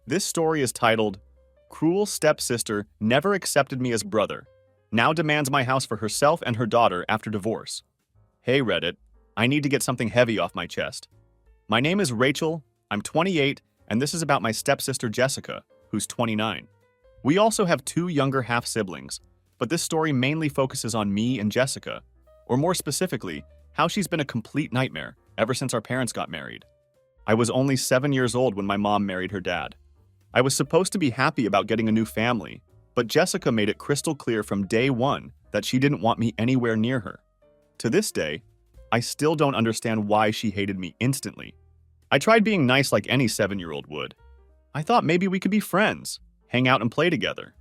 This story is titled, Cruel Stepsister Never Accepted Me as Brother, Now Demands My House for Herself and Her Daughter After Divorce. Hey Reddit, I need to get something heavy off my chest. My name is Rachel, I'm 28, and this is about my stepsister Jessica, who's 29. We also have two younger half-siblings, but this story mainly focuses on me and Jessica, or more specifically, how she's been a complete nightmare ever since our parents got married. I was only 7 years old when my mom married her dad. I was supposed to be happy about getting a new family, but Jessica made it crystal clear from day one that she didn't want me anywhere near her. To this day, I still don't understand why she hated me instantly. I tried being nice like any 7-year-old would. I thought maybe we could be friends, hang out and play together.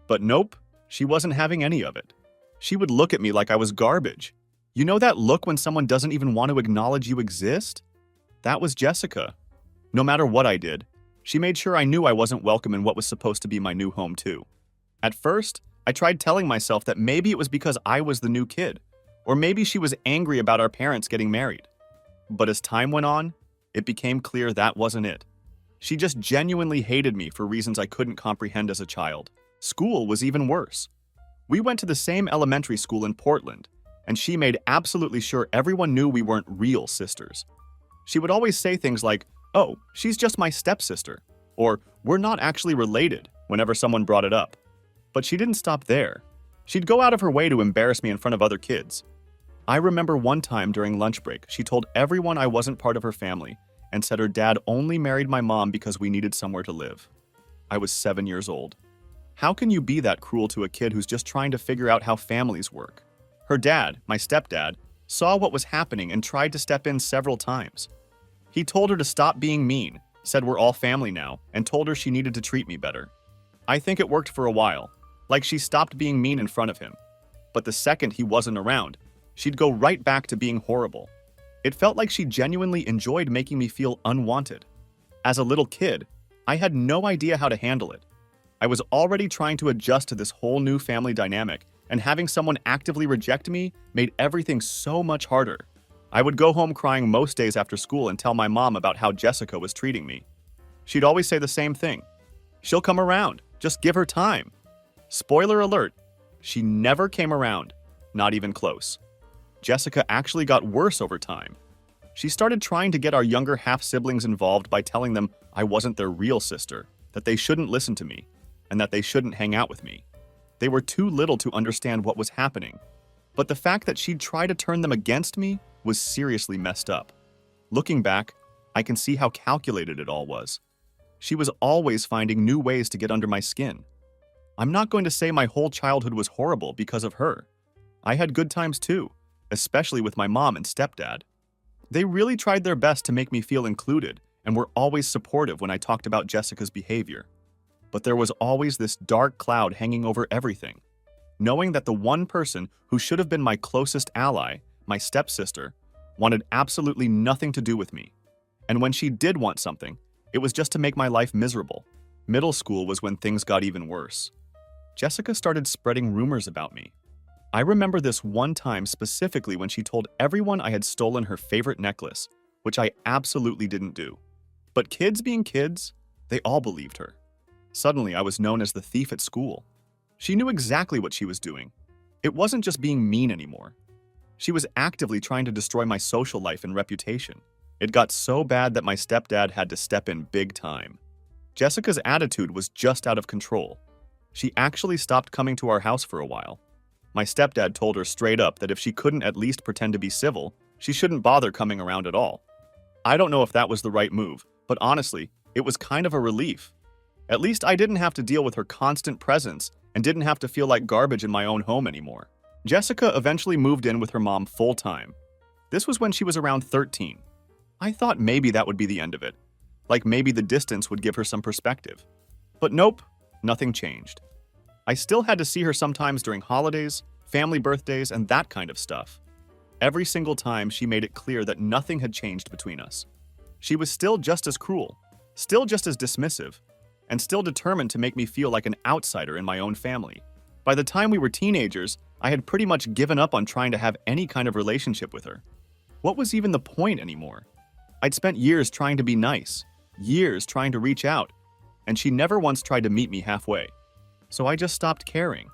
But nope, she wasn't having any of it. She would look at me like I was garbage. You know that look when someone doesn't even want to acknowledge you exist? That was Jessica. No matter what I did, she made sure I knew I wasn't welcome in what was supposed to be my new home too. At first, I tried telling myself that maybe it was because I was the new kid, or maybe she was angry about our parents getting married. But as time went on, it became clear that wasn't it. She just genuinely hated me for reasons I couldn't comprehend as a child. School was even worse. We went to the same elementary school in Portland, and she made absolutely sure everyone knew we weren't real sisters. She would always say things like, "Oh, she's just my stepsister," or "We're not actually related," whenever someone brought it up. But she didn't stop there. She'd go out of her way to embarrass me in front of other kids. I remember one time during lunch break, she told everyone I wasn't part of her family and said her dad only married my mom because we needed somewhere to live. I was 7 years old. How can you be that cruel to a kid who's just trying to figure out how families work? Her dad, my stepdad, saw what was happening and tried to step in several times. He told her to stop being mean, said we're all family now, and told her she needed to treat me better. I think it worked for a while, like she stopped being mean in front of him. But the second he wasn't around, she'd go right back to being horrible. It felt like she genuinely enjoyed making me feel unwanted. As a little kid, I had no idea how to handle it. I was already trying to adjust to this whole new family dynamic, and having someone actively reject me made everything so much harder. I would go home crying most days after school and tell my mom about how Jessica was treating me. She'd always say the same thing. "She'll come around, just give her time." Spoiler alert, she never came around, not even close. Jessica actually got worse over time. She started trying to get our younger half-siblings involved by telling them I wasn't their real sister, that they shouldn't listen to me, and that they shouldn't hang out with me. They were too little to understand what was happening. But the fact that she'd try to turn them against me was seriously messed up. Looking back, I can see how calculated it all was. She was always finding new ways to get under my skin. I'm not going to say my whole childhood was horrible because of her. I had good times too, especially with my mom and stepdad. They really tried their best to make me feel included and were always supportive when I talked about Jessica's behavior. But there was always this dark cloud hanging over everything. Knowing that the one person who should have been my closest ally, my stepsister, wanted absolutely nothing to do with me. And when she did want something, it was just to make my life miserable. Middle school was when things got even worse. Jessica started spreading rumors about me. I remember this one time specifically when she told everyone I had stolen her favorite necklace, which I absolutely didn't do. But kids being kids, they all believed her. Suddenly, I was known as the thief at school. She knew exactly what she was doing. It wasn't just being mean anymore. She was actively trying to destroy my social life and reputation. It got so bad that my stepdad had to step in big time. Jessica's attitude was just out of control. She actually stopped coming to our house for a while. My stepdad told her straight up that if she couldn't at least pretend to be civil, she shouldn't bother coming around at all. I don't know if that was the right move, but honestly, it was kind of a relief. At least I didn't have to deal with her constant presence and didn't have to feel like garbage in my own home anymore. Jessica eventually moved in with her mom full-time. This was when she was around 13. I thought maybe that would be the end of it, like maybe the distance would give her some perspective. But nope, nothing changed. I still had to see her sometimes during holidays, family birthdays, and that kind of stuff. Every single time she made it clear that nothing had changed between us. She was still just as cruel, still just as dismissive, and still determined to make me feel like an outsider in my own family. By the time we were teenagers, I had pretty much given up on trying to have any kind of relationship with her. What was even the point anymore? I'd spent years trying to be nice, years trying to reach out, and she never once tried to meet me halfway. So I just stopped caring.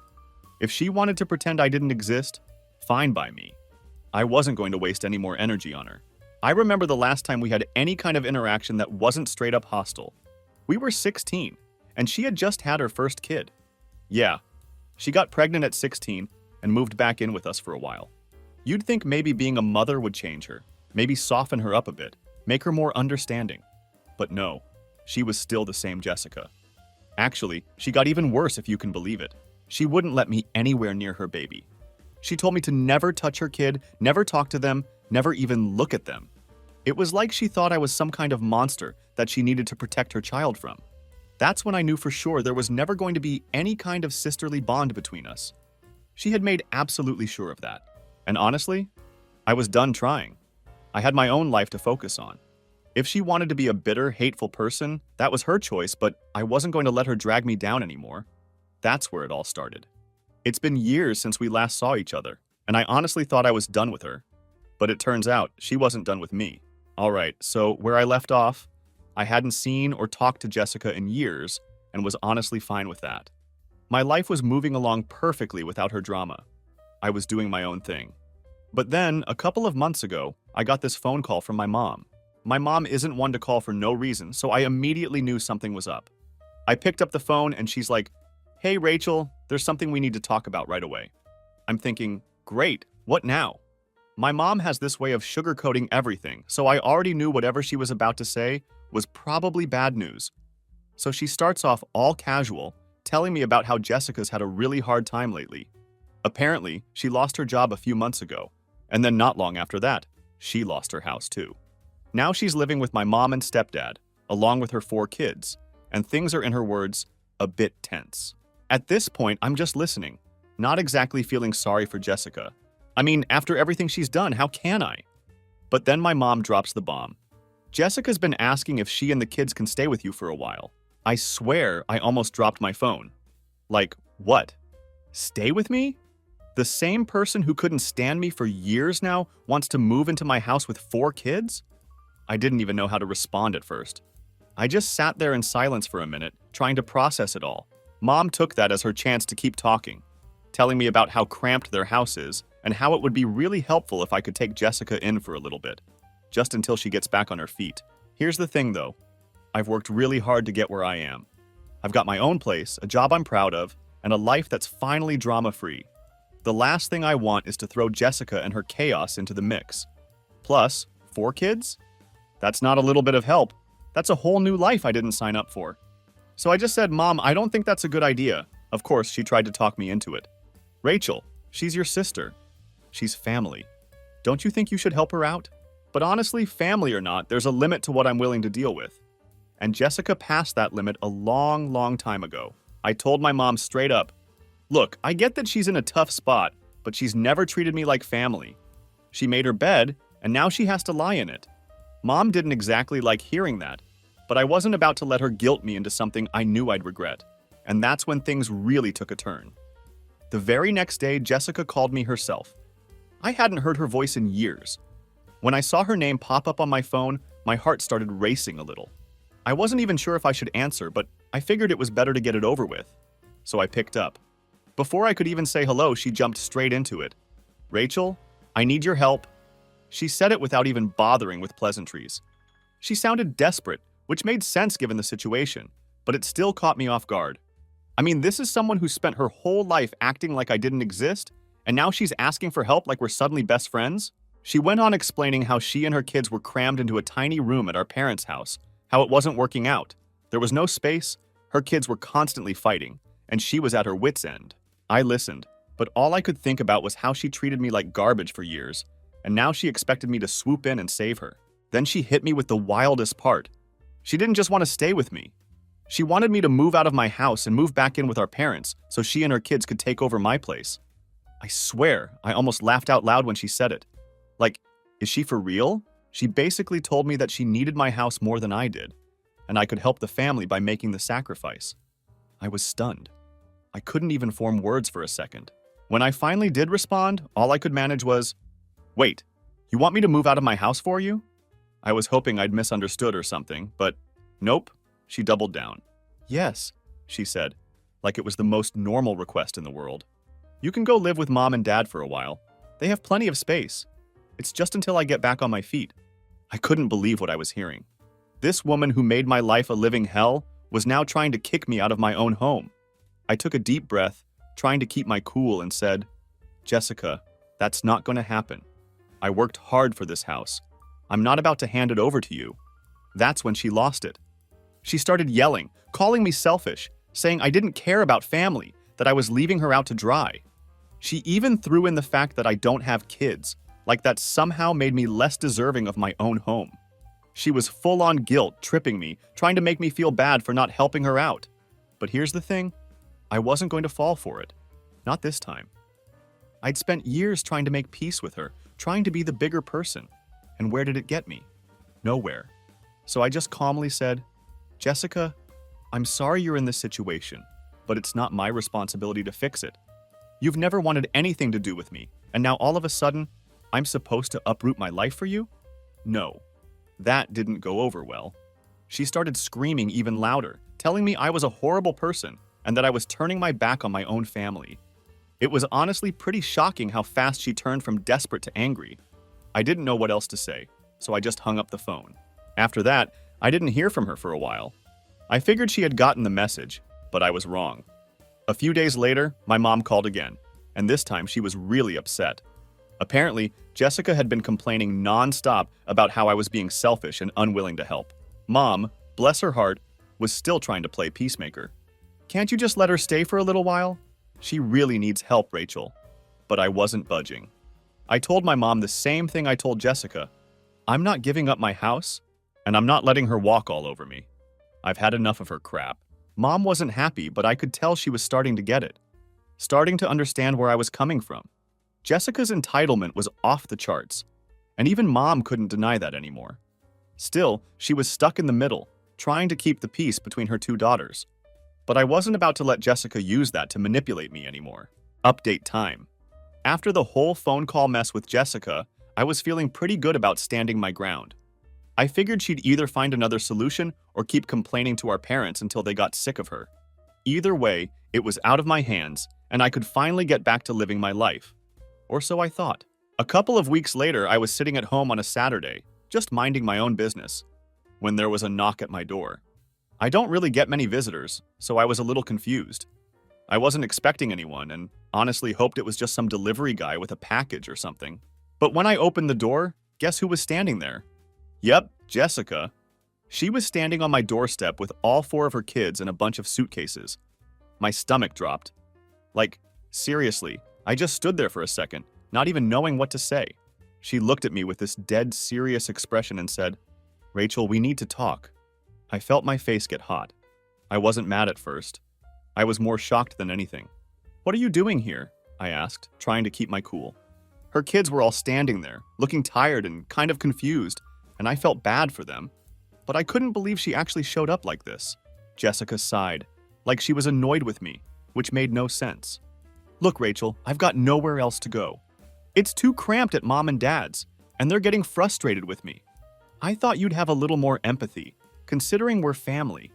If she wanted to pretend I didn't exist, fine by me. I wasn't going to waste any more energy on her. I remember the last time we had any kind of interaction that wasn't straight up hostile. We were 16, and she had just had her first kid. Yeah, she got pregnant at 16 and moved back in with us for a while. You'd think maybe being a mother would change her, maybe soften her up a bit, make her more understanding. But no, she was still the same Jessica. Actually, she got even worse if you can believe it. She wouldn't let me anywhere near her baby. She told me to never touch her kid, never talk to them, never even look at them. It was like she thought I was some kind of monster that she needed to protect her child from. That's when I knew for sure there was never going to be any kind of sisterly bond between us. She had made absolutely sure of that. And honestly, I was done trying. I had my own life to focus on. If she wanted to be a bitter, hateful person, that was her choice, but I wasn't going to let her drag me down anymore. That's where it all started. It's been years since we last saw each other, and I honestly thought I was done with her. But it turns out she wasn't done with me. Alright, so where I left off, I hadn't seen or talked to Jessica in years and was honestly fine with that. My life was moving along perfectly without her drama. I was doing my own thing. But then, a couple of months ago, I got this phone call from my mom. My mom isn't one to call for no reason, so I immediately knew something was up. I picked up the phone and she's like, "Hey Rachel, there's something we need to talk about right away." I'm thinking, great, what now? My mom has this way of sugarcoating everything, so I already knew whatever she was about to say was probably bad news. So she starts off all casual, telling me about how Jessica's had a really hard time lately. Apparently, she lost her job a few months ago, and then not long after that, she lost her house too. Now she's living with my mom and stepdad, along with her 4 kids, and things are, in her words, a bit tense. At this point, I'm just listening, not exactly feeling sorry for Jessica. I mean, after everything she's done, how can I? But then my mom drops the bomb. "Jessica's been asking if she and the kids can stay with you for a while." I swear I almost dropped my phone. Like, what? Stay with me? The same person who couldn't stand me for years now wants to move into my house with 4 kids? I didn't even know how to respond at first. I just sat there in silence for a minute, trying to process it all. Mom took that as her chance to keep talking, telling me about how cramped their house is and how it would be really helpful if I could take Jessica in for a little bit, just until she gets back on her feet. Here's the thing though, I've worked really hard to get where I am. I've got my own place, a job I'm proud of, and a life that's finally drama-free. The last thing I want is to throw Jessica and her chaos into the mix. Plus, 4 kids? That's not a little bit of help. That's a whole new life I didn't sign up for. So I just said, "Mom, I don't think that's a good idea." Of course, she tried to talk me into it. "Rachel, she's your sister. She's family. Don't you think you should help her out?" But honestly, family or not, there's a limit to what I'm willing to deal with. And Jessica passed that limit a long, long time ago. I told my mom straight up, "Look, I get that she's in a tough spot, but she's never treated me like family. She made her bed, and now she has to lie in it." Mom didn't exactly like hearing that, but I wasn't about to let her guilt me into something I knew I'd regret. And that's when things really took a turn. The very next day, Jessica called me herself. I hadn't heard her voice in years. When I saw her name pop up on my phone, my heart started racing a little. I wasn't even sure if I should answer, but I figured it was better to get it over with. So I picked up. Before I could even say hello, she jumped straight into it. "Rachel, I need your help." She said it without even bothering with pleasantries. She sounded desperate, which made sense given the situation, but it still caught me off guard. I mean, this is someone who spent her whole life acting like I didn't exist, and now she's asking for help like we're suddenly best friends? She went on explaining how she and her kids were crammed into a tiny room at our parents' house, how it wasn't working out. There was no space, her kids were constantly fighting, and she was at her wit's end. I listened, but all I could think about was how she treated me like garbage for years, and now she expected me to swoop in and save her. Then she hit me with the wildest part. She didn't just want to stay with me. She wanted me to move out of my house and move back in with our parents so she and her kids could take over my place. I swear, I almost laughed out loud when she said it. Like, is she for real? She basically told me that she needed my house more than I did, and I could help the family by making the sacrifice. I was stunned. I couldn't even form words for a second. When I finally did respond, all I could manage was, "Wait, you want me to move out of my house for you?" I was hoping I'd misunderstood or something, but nope, she doubled down. Yes, she said, like it was the most normal request in the world. You can go live with mom and dad for a while. They have plenty of space. It's just until I get back on my feet. I couldn't believe what I was hearing. This woman who made my life a living hell was now trying to kick me out of my own home. I took a deep breath, trying to keep my cool, and said, Jessica, that's not going to happen. I worked hard for this house. I'm not about to hand it over to you. That's when she lost it. She started yelling, calling me selfish, saying I didn't care about family, that I was leaving her out to dry. She even threw in the fact that I don't have kids, like that somehow made me less deserving of my own home. She was full-on guilt, tripping me, trying to make me feel bad for not helping her out. But here's the thing, I wasn't going to fall for it. Not this time. I'd spent years trying to make peace with her, trying to be the bigger person. And where did it get me? Nowhere. So I just calmly said, Jessica, I'm sorry you're in this situation, but it's not my responsibility to fix it. You've never wanted anything to do with me, and now all of a sudden, I'm supposed to uproot my life for you? No. That didn't go over well. She started screaming even louder, telling me I was a horrible person and that I was turning my back on my own family. It was honestly pretty shocking how fast she turned from desperate to angry. I didn't know what else to say, so I just hung up the phone. After that, I didn't hear from her for a while. I figured she had gotten the message, but I was wrong. A few days later, my mom called again, and this time she was really upset. Apparently, Jessica had been complaining non-stop about how I was being selfish and unwilling to help. Mom, bless her heart, was still trying to play peacemaker. Can't you just let her stay for a little while? She really needs help, Rachel. But I wasn't budging. I told my mom the same thing I told Jessica. I'm not giving up my house, and I'm not letting her walk all over me. I've had enough of her crap. Mom wasn't happy, but I could tell she was starting to get it. Starting to understand where I was coming from. Jessica's entitlement was off the charts, and even Mom couldn't deny that anymore. Still, she was stuck in the middle, trying to keep the peace between her two daughters. But I wasn't about to let Jessica use that to manipulate me anymore. Update time. After the whole phone call mess with Jessica, I was feeling pretty good about standing my ground. I figured she'd either find another solution or keep complaining to our parents until they got sick of her. Either way, it was out of my hands, and I could finally get back to living my life. Or so I thought. A couple of weeks later, I was sitting at home on a Saturday, just minding my own business, when there was a knock at my door. I don't really get many visitors, so I was a little confused. I wasn't expecting anyone and honestly hoped it was just some delivery guy with a package or something. But when I opened the door, guess who was standing there? Yep, Jessica. She was standing on my doorstep with all 4 of her kids and a bunch of suitcases. My stomach dropped. Like, seriously, I just stood there for a second, not even knowing what to say. She looked at me with this dead serious expression and said, Rachel, we need to talk. I felt my face get hot. I wasn't mad at first. I was more shocked than anything. What are you doing here? I asked, trying to keep my cool. Her kids were all standing there, looking tired and kind of confused, and I felt bad for them. But I couldn't believe she actually showed up like this. Jessica sighed, like she was annoyed with me, which made no sense. Look, Rachel, I've got nowhere else to go. It's too cramped at Mom and Dad's, and they're getting frustrated with me. I thought you'd have a little more empathy, considering we're family.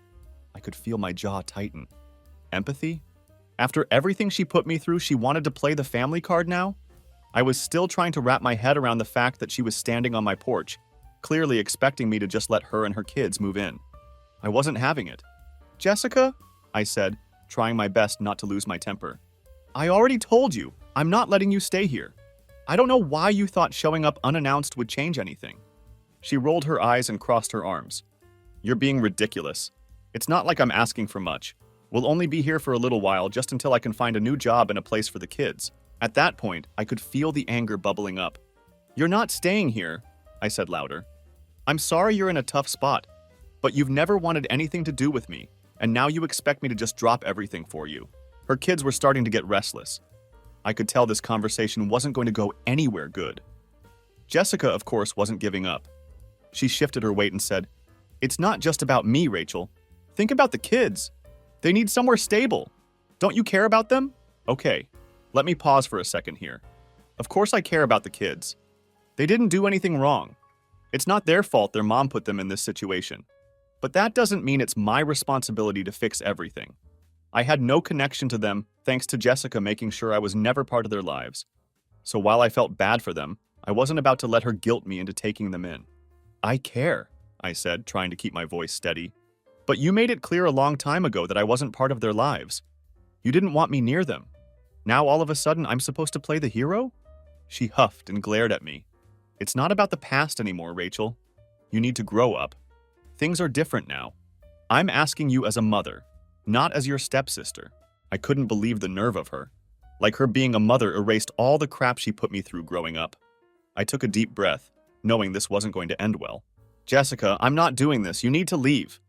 I could feel my jaw tighten. Empathy? After everything she put me through, she wanted to play the family card now? I was still trying to wrap my head around the fact that she was standing on my porch, clearly expecting me to just let her and her kids move in. I wasn't having it. Jessica? I said, trying my best not to lose my temper. I already told you, I'm not letting you stay here. I don't know why you thought showing up unannounced would change anything. She rolled her eyes and crossed her arms. You're being ridiculous. It's not like I'm asking for much. We'll only be here for a little while, just until I can find a new job and a place for the kids. At that point, I could feel the anger bubbling up. You're not staying here, I said louder. I'm sorry you're in a tough spot, but you've never wanted anything to do with me, and now you expect me to just drop everything for you. Her kids were starting to get restless. I could tell this conversation wasn't going to go anywhere good. Jessica, of course, wasn't giving up. She shifted her weight and said, It's not just about me, Rachel. Think about the kids. They need somewhere stable. Don't you care about them? Okay, let me pause for a second here. Of course I care about the kids. They didn't do anything wrong. It's not their fault their mom put them in this situation. But that doesn't mean it's my responsibility to fix everything. I had no connection to them thanks to Jessica making sure I was never part of their lives. So while I felt bad for them, I wasn't about to let her guilt me into taking them in. I care, I said, trying to keep my voice steady. But you made it clear a long time ago that I wasn't part of their lives. You didn't want me near them. Now all of a sudden I'm supposed to play the hero? She huffed and glared at me. It's not about the past anymore, Rachel. You need to grow up. Things are different now. I'm asking you as a mother, not as your stepsister. I couldn't believe the nerve of her. Like her being a mother erased all the crap she put me through growing up. I took a deep breath, knowing this wasn't going to end well. Jessica, I'm not doing this. You need to leave.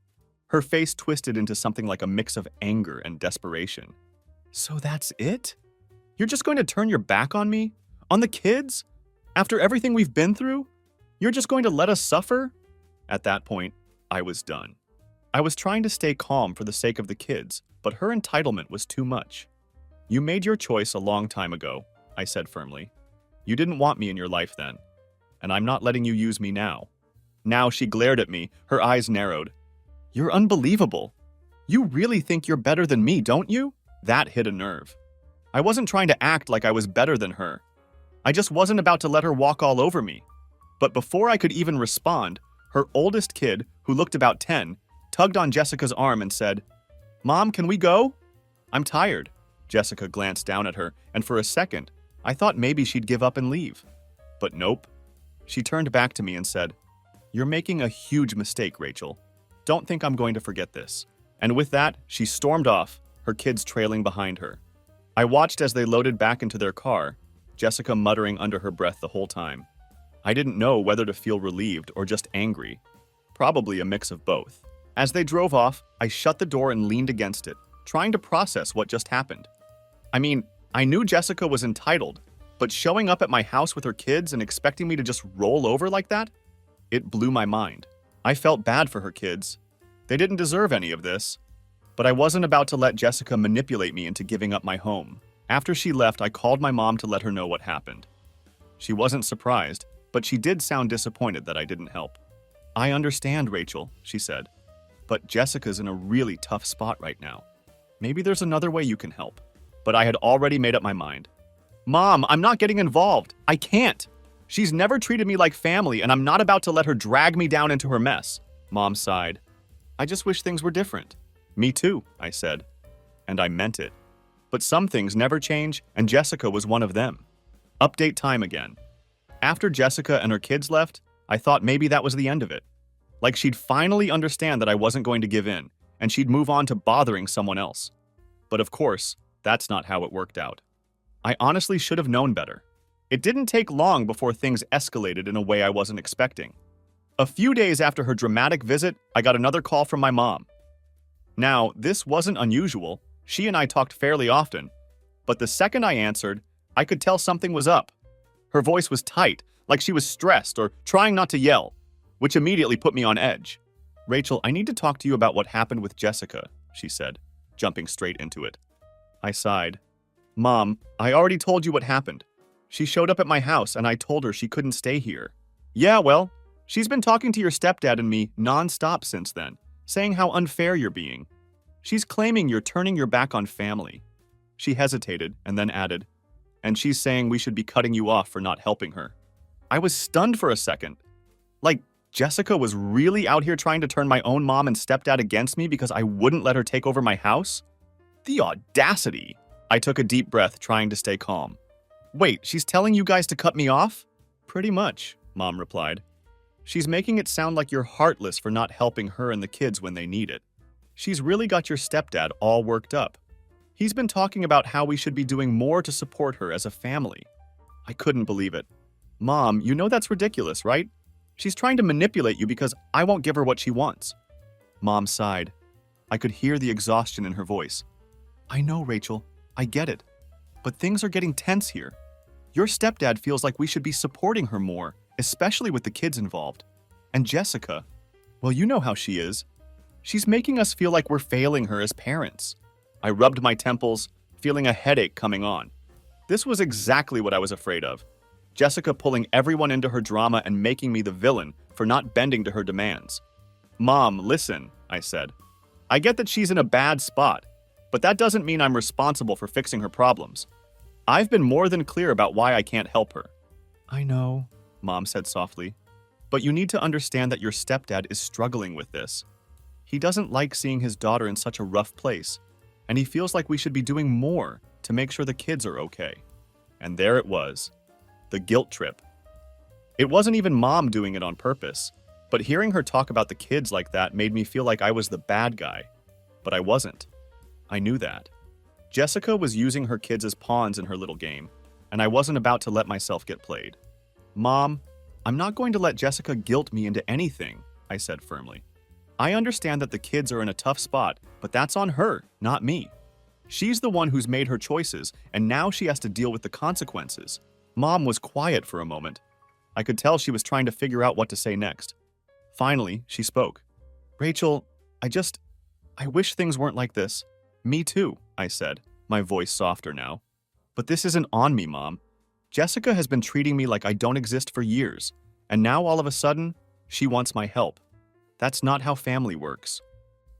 Her face twisted into something like a mix of anger and desperation. So that's it? You're just going to turn your back on me? On the kids? After everything we've been through? You're just going to let us suffer? At that point, I was done. I was trying to stay calm for the sake of the kids, but her entitlement was too much. You made your choice a long time ago, I said firmly. You didn't want me in your life then, and I'm not letting you use me now. Now she glared at me, her eyes narrowed. You're unbelievable. You really think you're better than me, don't you? That hit a nerve. I wasn't trying to act like I was better than her. I just wasn't about to let her walk all over me. But before I could even respond, her oldest kid, who looked about 10, tugged on Jessica's arm and said, Mom, can we go? I'm tired. Jessica glanced down at her, and for a second, I thought maybe she'd give up and leave. But nope. She turned back to me and said, You're making a huge mistake, Rachel. Don't think I'm going to forget this. And with that, she stormed off, her kids trailing behind her. I watched as they loaded back into their car, Jessica muttering under her breath the whole time. I didn't know whether to feel relieved or just angry. Probably a mix of both. As they drove off, I shut the door and leaned against it, trying to process what just happened. I mean, I knew Jessica was entitled, but showing up at my house with her kids and expecting me to just roll over like that? It blew my mind. I felt bad for her kids. They didn't deserve any of this. But I wasn't about to let Jessica manipulate me into giving up my home. After she left, I called my mom to let her know what happened. She wasn't surprised, but she did sound disappointed that I didn't help. I understand, Rachel, she said. But Jessica's in a really tough spot right now. Maybe there's another way you can help. But I had already made up my mind. Mom, I'm not getting involved. I can't. She's never treated me like family, and I'm not about to let her drag me down into her mess. Mom sighed. I just wish things were different. Me too, I said. And I meant it. But some things never change, and Jessica was one of them. Update time again. After Jessica and her kids left, I thought maybe that was the end of it. Like she'd finally understand that I wasn't going to give in, and she'd move on to bothering someone else. But of course, that's not how it worked out. I honestly should have known better. It didn't take long before things escalated in a way I wasn't expecting. A few days after her dramatic visit, I got another call from my mom. Now, this wasn't unusual. She and I talked fairly often. But the second I answered, I could tell something was up. Her voice was tight, like she was stressed or trying not to yell, which immediately put me on edge. Rachel, I need to talk to you about what happened with Jessica, she said, jumping straight into it. I sighed. Mom, I already told you what happened. She showed up at my house and I told her she couldn't stay here. Yeah, well, she's been talking to your stepdad and me nonstop since then, saying how unfair you're being. She's claiming you're turning your back on family. She hesitated and then added, and she's saying we should be cutting you off for not helping her. I was stunned for a second. Like, Jessica was really out here trying to turn my own mom and stepdad against me because I wouldn't let her take over my house? The audacity! I took a deep breath, trying to stay calm. Wait, she's telling you guys to cut me off? Pretty much, Mom replied. She's making it sound like you're heartless for not helping her and the kids when they need it. She's really got your stepdad all worked up. He's been talking about how we should be doing more to support her as a family. I couldn't believe it. Mom, you know that's ridiculous, right? She's trying to manipulate you because I won't give her what she wants. Mom sighed. I could hear the exhaustion in her voice. I know, Rachel. I get it. But things are getting tense here. Your stepdad feels like we should be supporting her more, especially with the kids involved. And Jessica, well, you know how she is. She's making us feel like we're failing her as parents. I rubbed my temples, feeling a headache coming on. This was exactly what I was afraid of. Jessica pulling everyone into her drama and making me the villain for not bending to her demands. Mom, listen, I said. I get that she's in a bad spot, but that doesn't mean I'm responsible for fixing her problems. I've been more than clear about why I can't help her. I know, Mom said softly, but you need to understand that your stepdad is struggling with this. He doesn't like seeing his daughter in such a rough place, and he feels like we should be doing more to make sure the kids are okay. And there it was, the guilt trip. It wasn't even Mom doing it on purpose, but hearing her talk about the kids like that made me feel like I was the bad guy. But I wasn't. I knew that. Jessica was using her kids as pawns in her little game, and I wasn't about to let myself get played. Mom, I'm not going to let Jessica guilt me into anything, I said firmly. I understand that the kids are in a tough spot, but that's on her, not me. She's the one who's made her choices, and now she has to deal with the consequences. Mom was quiet for a moment. I could tell she was trying to figure out what to say next. Finally, she spoke. Rachel, I wish things weren't like this. Me too, I said, my voice softer now. But this isn't on me, Mom. Jessica has been treating me like I don't exist for years, and now all of a sudden, she wants my help. That's not how family works.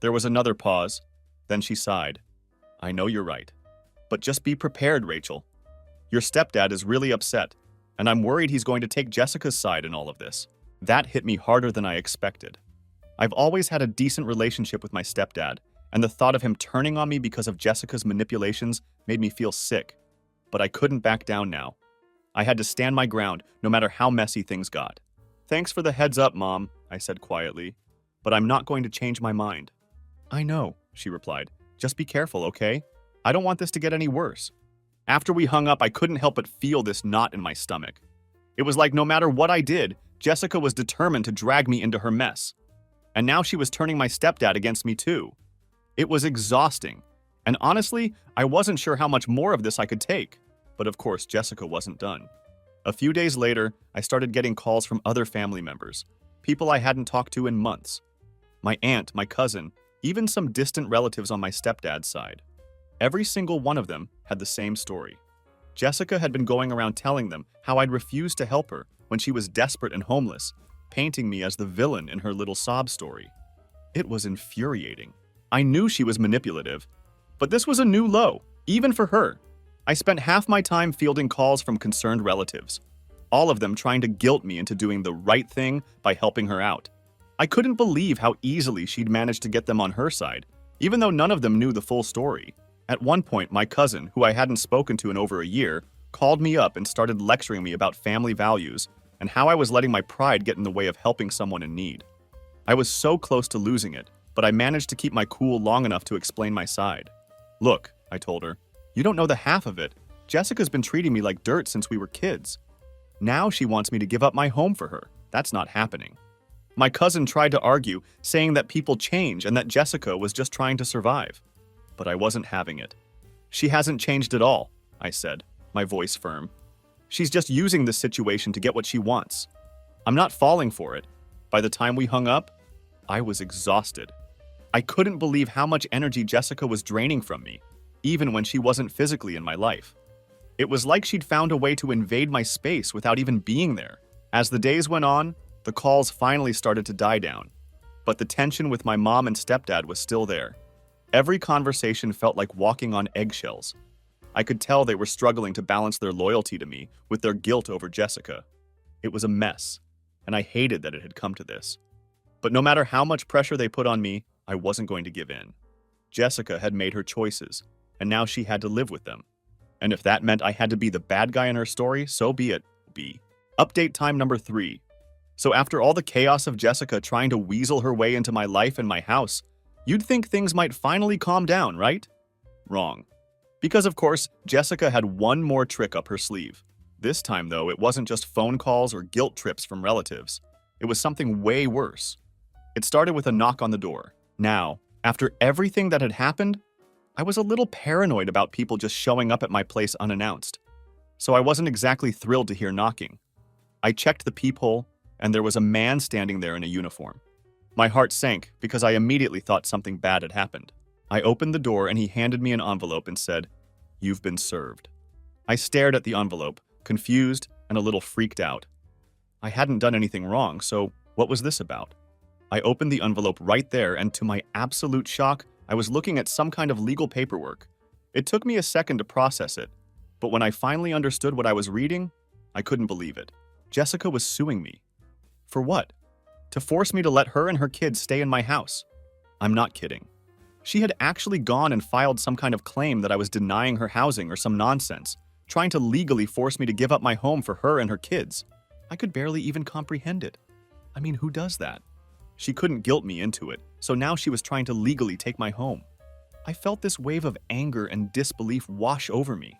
There was another pause. Then she sighed. I know you're right. But just be prepared, Rachel. Your stepdad is really upset, and I'm worried he's going to take Jessica's side in all of this. That hit me harder than I expected. I've always had a decent relationship with my stepdad, and the thought of him turning on me because of Jessica's manipulations made me feel sick. But I couldn't back down now. I had to stand my ground, no matter how messy things got. Thanks for the heads up, Mom, I said quietly. But I'm not going to change my mind. I know, she replied. Just be careful, okay? I don't want this to get any worse. After we hung up, I couldn't help but feel this knot in my stomach. It was like no matter what I did, Jessica was determined to drag me into her mess. And now she was turning my stepdad against me too. It was exhausting. And honestly, I wasn't sure how much more of this I could take. But of course, Jessica wasn't done. A few days later, I started getting calls from other family members, people I hadn't talked to in months. My aunt, my cousin, even some distant relatives on my stepdad's side. Every single one of them had the same story. Jessica had been going around telling them how I'd refused to help her when she was desperate and homeless, painting me as the villain in her little sob story. It was infuriating. I knew she was manipulative, but this was a new low, even for her. I spent half my time fielding calls from concerned relatives, all of them trying to guilt me into doing the right thing by helping her out. I couldn't believe how easily she'd managed to get them on her side, even though none of them knew the full story. At one point, my cousin, who I hadn't spoken to in over a year, called me up and started lecturing me about family values and how I was letting my pride get in the way of helping someone in need. I was so close to losing it, but I managed to keep my cool long enough to explain my side. Look, I told her, you don't know the half of it. Jessica's been treating me like dirt since we were kids. Now she wants me to give up my home for her. That's not happening. My cousin tried to argue, saying that people change and that Jessica was just trying to survive. But I wasn't having it. She hasn't changed at all, I said, my voice firm. She's just using this situation to get what she wants. I'm not falling for it. By the time we hung up, I was exhausted. I couldn't believe how much energy Jessica was draining from me, even when she wasn't physically in my life. It was like she'd found a way to invade my space without even being there. As the days went on, the calls finally started to die down, but the tension with my mom and stepdad was still there. Every conversation felt like walking on eggshells. I could tell they were struggling to balance their loyalty to me with their guilt over Jessica. It was a mess, and I hated that it had come to this. But no matter how much pressure they put on me, I wasn't going to give in. Jessica had made her choices, and now she had to live with them. And if that meant I had to be the bad guy in her story, so be it. Update time number 3. So after all the chaos of Jessica trying to weasel her way into my life and my house, you'd think things might finally calm down, right? Wrong. Because of course, Jessica had one more trick up her sleeve. This time though, it wasn't just phone calls or guilt trips from relatives. It was something way worse. It started with a knock on the door. Now, after everything that had happened, I was a little paranoid about people just showing up at my place unannounced. So I wasn't exactly thrilled to hear knocking. I checked the peephole, and there was a man standing there in a uniform. My heart sank because I immediately thought something bad had happened. I opened the door and he handed me an envelope and said, "You've been served." I stared at the envelope, confused and a little freaked out. I hadn't done anything wrong, so what was this about? I opened the envelope right there, and to my absolute shock, I was looking at some kind of legal paperwork. It took me a second to process it, but when I finally understood what I was reading, I couldn't believe it. Jessica was suing me. For what? To force me to let her and her kids stay in my house. I'm not kidding. She had actually gone and filed some kind of claim that I was denying her housing or some nonsense, trying to legally force me to give up my home for her and her kids. I could barely even comprehend it. I mean, who does that? She couldn't guilt me into it, so now she was trying to legally take my home. I felt this wave of anger and disbelief wash over me.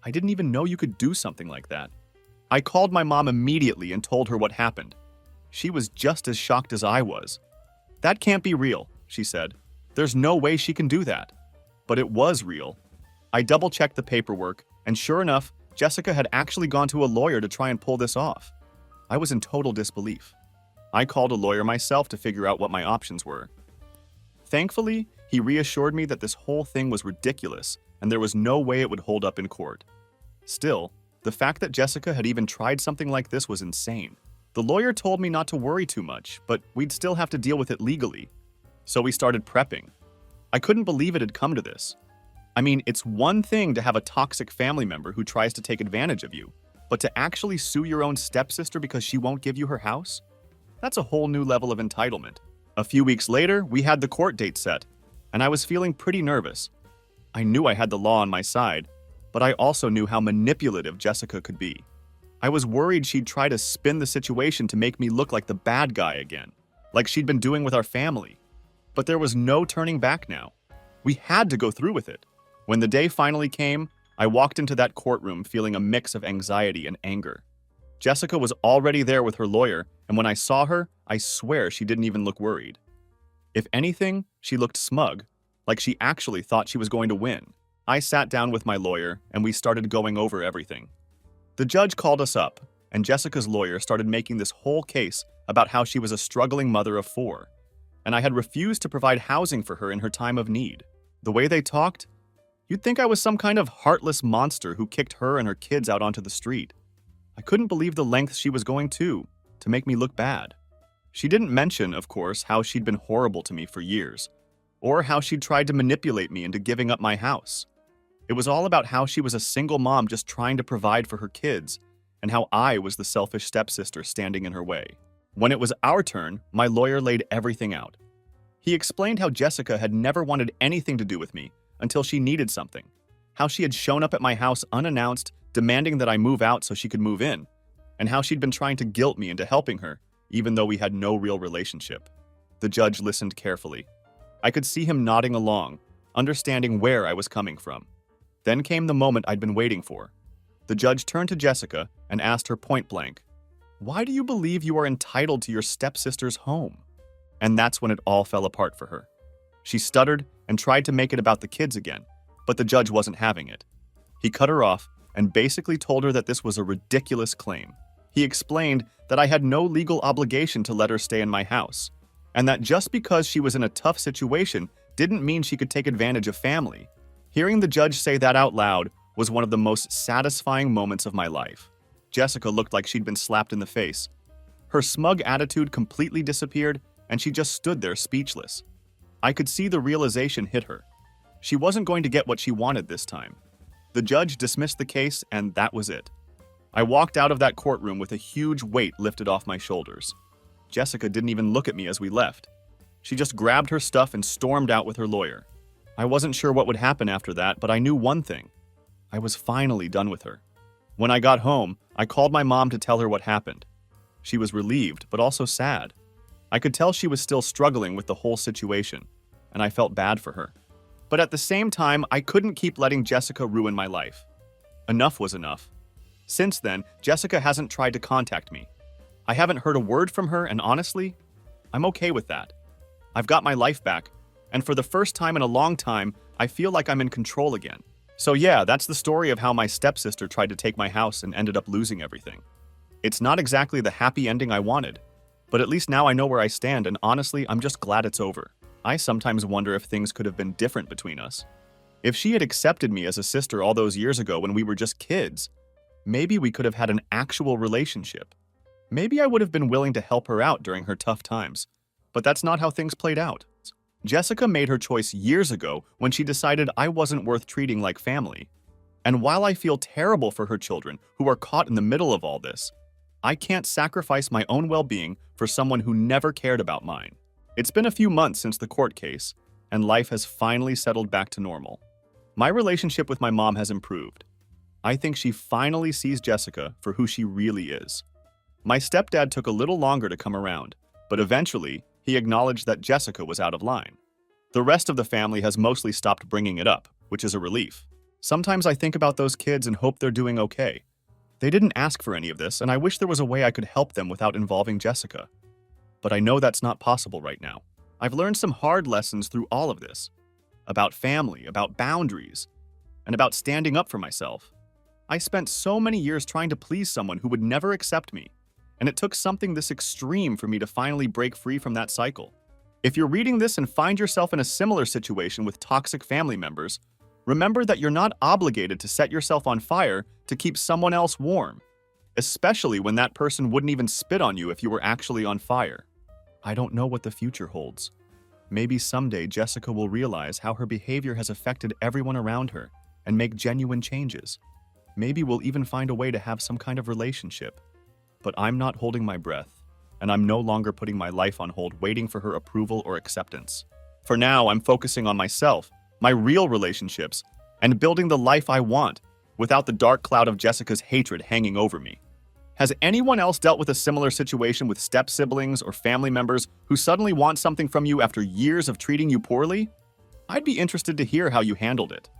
I didn't even know you could do something like that. I called my mom immediately and told her what happened. She was just as shocked as I was. "That can't be real," she said. "There's no way she can do that." But it was real. I double-checked the paperwork, and sure enough, Jessica had actually gone to a lawyer to try and pull this off. I was in total disbelief. I called a lawyer myself to figure out what my options were. Thankfully, he reassured me that this whole thing was ridiculous and there was no way it would hold up in court. Still, the fact that Jessica had even tried something like this was insane. The lawyer told me not to worry too much, but we'd still have to deal with it legally. So we started prepping. I couldn't believe it had come to this. I mean, it's one thing to have a toxic family member who tries to take advantage of you, but to actually sue your own stepsister because she won't give you her house? That's a whole new level of entitlement. A few weeks later, we had the court date set, and I was feeling pretty nervous. I knew I had the law on my side, but I also knew how manipulative Jessica could be. I was worried she'd try to spin the situation to make me look like the bad guy again, like she'd been doing with our family. But there was no turning back now. We had to go through with it. When the day finally came, I walked into that courtroom feeling a mix of anxiety and anger. Jessica was already there with her lawyer, and when I saw her, I swear she didn't even look worried. If anything, she looked smug, like she actually thought she was going to win. I sat down with my lawyer, and we started going over everything. The judge called us up, and Jessica's lawyer started making this whole case about how she was a struggling mother of 4, and I had refused to provide housing for her in her time of need. The way they talked, you'd think I was some kind of heartless monster who kicked her and her kids out onto the street. I couldn't believe the lengths she was going to make me look bad. She didn't mention, of course, how she'd been horrible to me for years, or how she'd tried to manipulate me into giving up my house. It was all about how she was a single mom just trying to provide for her kids, and how I was the selfish stepsister standing in her way. When it was our turn, my lawyer laid everything out. He explained how Jessica had never wanted anything to do with me until she needed something, how she had shown up at my house unannounced, demanding that I move out so she could move in, and how she'd been trying to guilt me into helping her, even though we had no real relationship. The judge listened carefully. I could see him nodding along, understanding where I was coming from. Then came the moment I'd been waiting for. The judge turned to Jessica and asked her point blank, "Why do you believe you are entitled to your stepsister's home?" And that's when it all fell apart for her. She stuttered and tried to make it about the kids again, but the judge wasn't having it. He cut her off and basically told her that this was a ridiculous claim. He explained that I had no legal obligation to let her stay in my house, and that just because she was in a tough situation didn't mean she could take advantage of family. Hearing the judge say that out loud was one of the most satisfying moments of my life. Jessica looked like she'd been slapped in the face. Her smug attitude completely disappeared, and she just stood there speechless. I could see the realization hit her. She wasn't going to get what she wanted this time. The judge dismissed the case, and that was it. I walked out of that courtroom with a huge weight lifted off my shoulders. Jessica didn't even look at me as we left. She just grabbed her stuff and stormed out with her lawyer. I wasn't sure what would happen after that, but I knew one thing. I was finally done with her. When I got home, I called my mom to tell her what happened. She was relieved, but also sad. I could tell she was still struggling with the whole situation, and I felt bad for her. But at the same time, I couldn't keep letting Jessica ruin my life. Enough was enough. Since then, Jessica hasn't tried to contact me. I haven't heard a word from her, and honestly, I'm okay with that. I've got my life back, and for the first time in a long time, I feel like I'm in control again. So yeah, that's the story of how my stepsister tried to take my house and ended up losing everything. It's not exactly the happy ending I wanted, but at least now I know where I stand, and honestly, I'm just glad it's over. I sometimes wonder if things could have been different between us. If she had accepted me as a sister all those years ago when we were just kids, maybe we could have had an actual relationship. Maybe I would have been willing to help her out during her tough times. But that's not how things played out. Jessica made her choice years ago when she decided I wasn't worth treating like family. And while I feel terrible for her children who are caught in the middle of all this, I can't sacrifice my own well-being for someone who never cared about mine. It's been a few months since the court case, and life has finally settled back to normal. My relationship with my mom has improved. I think she finally sees Jessica for who she really is. My stepdad took a little longer to come around, but eventually, he acknowledged that Jessica was out of line. The rest of the family has mostly stopped bringing it up, which is a relief. Sometimes I think about those kids and hope they're doing okay. They didn't ask for any of this, and I wish there was a way I could help them without involving Jessica. But I know that's not possible right now. I've learned some hard lessons through all of this. About family, about boundaries, and about standing up for myself. I spent so many years trying to please someone who would never accept me, and it took something this extreme for me to finally break free from that cycle. If you're reading this and find yourself in a similar situation with toxic family members, remember that you're not obligated to set yourself on fire to keep someone else warm, especially when that person wouldn't even spit on you if you were actually on fire. I don't know what the future holds. Maybe someday Jessica will realize how her behavior has affected everyone around her and make genuine changes. Maybe we'll even find a way to have some kind of relationship. But I'm not holding my breath, and I'm no longer putting my life on hold waiting for her approval or acceptance. For now, I'm focusing on myself, my real relationships, and building the life I want without the dark cloud of Jessica's hatred hanging over me. Has anyone else dealt with a similar situation with step-siblings or family members who suddenly want something from you after years of treating you poorly? I'd be interested to hear how you handled it.